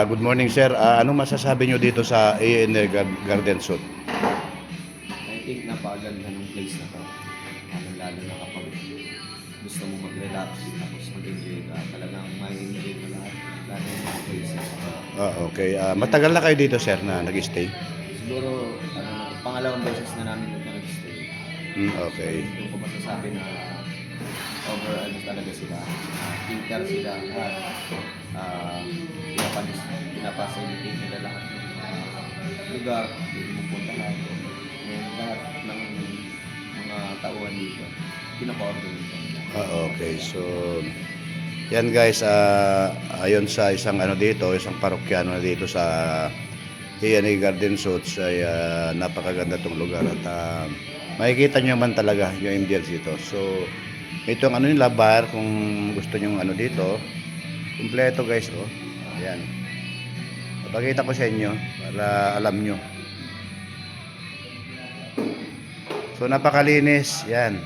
Good morning sir. Anong masasabi nyo dito sa A&R Garden Suite? I think napakaganda ng place na to. Lalo na kapag gusto mo mag-relax tapos mag-enjoy ka. Talagang may-enjoy ka lahat ng mga places. Okay. Matagal na kayo dito sir na nag-stay? Siguro, pangalawang beses na namin dito nag-stay. Okay. So, doon ko masasabi na overall talaga sila. Filter sila lahat. Pinapasilitate nila lahat ng lugar, pwede mong puntahan. And lahat ng mga tauhan dito, pinapa-organize nila. Okay. So, yan guys, ayon sa isang isang parokyano na dito sa A&R Garden Suites ay napakaganda tong lugar at makikita nyo man talaga yung ambience dito. So, itong nila bar kung gusto nyo dito, kumpleto guys, oh. Ayan. Papakita ko sa inyo para alam nyo. So, napakalinis. Yan.